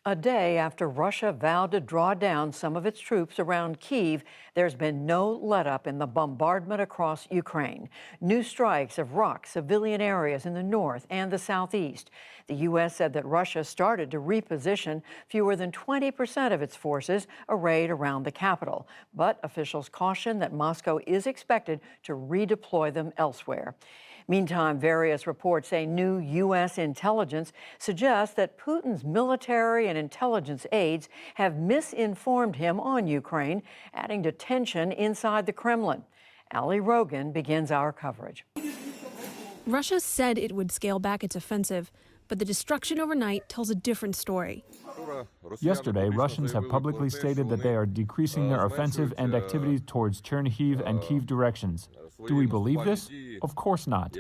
A day after Russia vowed to draw down some of its troops around Kyiv, there's been no let-up in the bombardment across Ukraine. New strikes have rocked civilian areas in the north and the southeast. The U.S. said that Russia started to reposition fewer than 20% of its forces arrayed around the capital. But officials caution that Moscow is expected to redeploy them elsewhere. Meantime, various reports say new U.S. intelligence suggests that Putin's military and intelligence aides have misinformed him on Ukraine, adding to tension inside the Kremlin. Ali Rogan begins our coverage. Russia said it would scale back its offensive, but the destruction overnight tells a different story. Yesterday, Russians have publicly stated that they are decreasing their offensive and activities towards Chernihiv and Kyiv directions. Do we believe this? Of course not.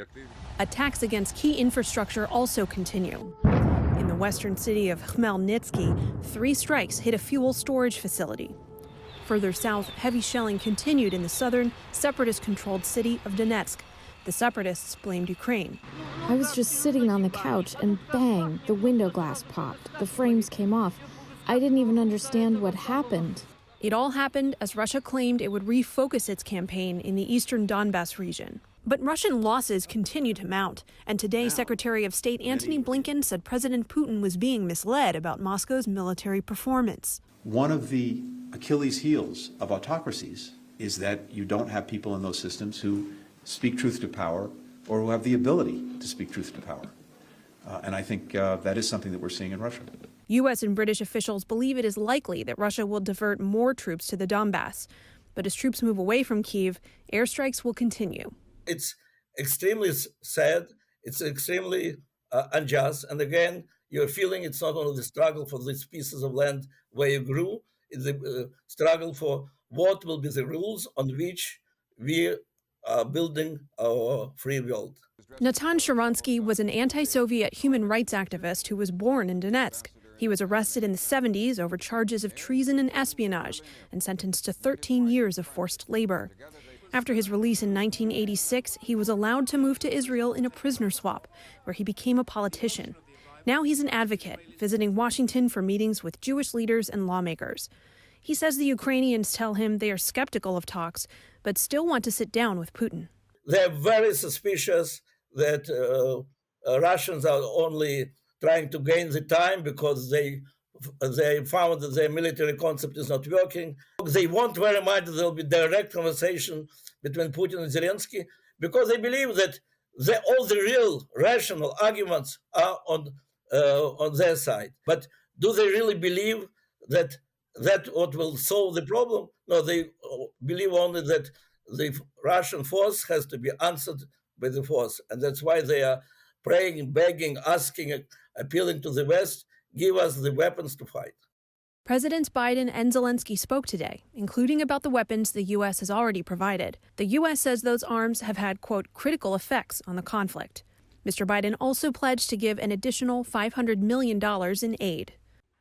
Attacks against key infrastructure also continue. In the western city of Khmelnytsky, 3 strikes hit a fuel storage facility. Further south, heavy shelling continued in the southern, separatist-controlled city of Donetsk. The separatists blamed Ukraine. I was just sitting on the couch and bang, the window glass popped. The frames came off. I didn't even understand what happened. It all happened as Russia claimed it would refocus its campaign in the eastern Donbas region. But Russian losses continue to mount. And today, Secretary of State Antony Blinken said President Putin was being misled about Moscow's military performance. One of the Achilles heels of autocracies is that you don't have people in those systems who speak truth to power or who have the ability to speak truth to power. And I think that is something that we're seeing in Russia. U.S. and British officials believe it is likely that Russia will divert more troops to the Donbass. But as troops move away from Kyiv, airstrikes will continue. It's extremely sad. It's extremely unjust. And again, you're feeling it's not only the struggle for these pieces of land where you grew, it's the struggle for what will be the rules on which we are building our free world. Natan Sharansky was an anti-Soviet human rights activist who was born in Donetsk. He was arrested in the 70s over charges of treason and espionage and sentenced to 13 years of forced labor. After his release in 1986, he was allowed to move to Israel in a prisoner swap, where he became a politician. Now he's an advocate, visiting Washington for meetings with Jewish leaders and lawmakers. He says the Ukrainians tell him they are skeptical of talks, but still want to sit down with Putin. They're very suspicious that Russians are only trying to gain the time because they found that their military concept is not working. They want very much that there will be direct conversation between Putin and Zelensky because they believe that all the real rational arguments are on their side. But do they really believe that what will solve the problem? No, they believe only that the Russian force has to be answered by the force. And that's why they are praying, begging, asking, appealing to the West, give us the weapons to fight. Presidents Biden and Zelensky spoke today, including about the weapons the U.S. has already provided. The U.S. says those arms have had, quote, critical effects on the conflict. Mr. Biden also pledged to give an additional $500 million in aid.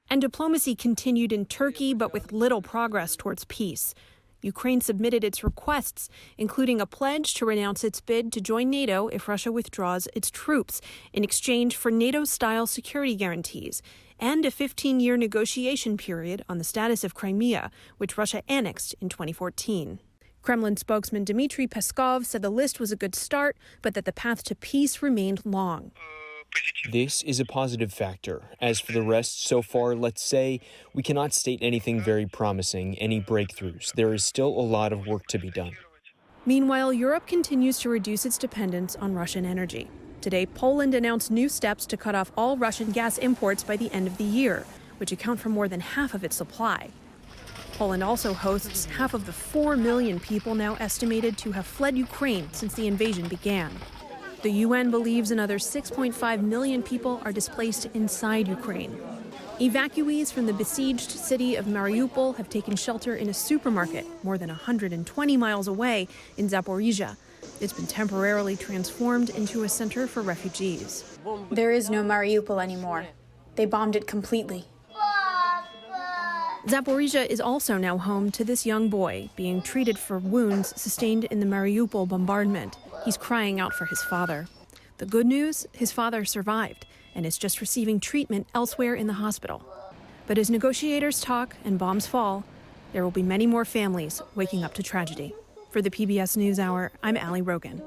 And diplomacy continued in Turkey, but with little progress towards peace. Ukraine submitted its requests, including a pledge to renounce its bid to join NATO if Russia withdraws its troops, in exchange for NATO-style security guarantees, and a 15-year negotiation period on the status of Crimea, which Russia annexed in 2014. Kremlin spokesman Dmitry Peskov said the list was a good start, but that the path to peace remained long. This is a positive factor. As for the rest, so far, let's say, we cannot state anything very promising, any breakthroughs. There is still a lot of work to be done. Meanwhile, Europe continues to reduce its dependence on Russian energy. Today, Poland announced new steps to cut off all Russian gas imports by the end of the year, which account for more than half of its supply. Poland also hosts half of the 4 million people now estimated to have fled Ukraine since the invasion began. The UN believes another 6.5 million people are displaced inside Ukraine. Evacuees from the besieged city of Mariupol have taken shelter in a supermarket more than 120 miles away in Zaporizhia. It's been temporarily transformed into a center for refugees. There is no Mariupol anymore. They bombed it completely. Zaporizhia is also now home to this young boy being treated for wounds sustained in the Mariupol bombardment. He's crying out for his father. The good news, his father survived and is just receiving treatment elsewhere in the hospital. But as negotiators talk and bombs fall, there will be many more families waking up to tragedy. For the PBS NewsHour, I'm Allie Rogan.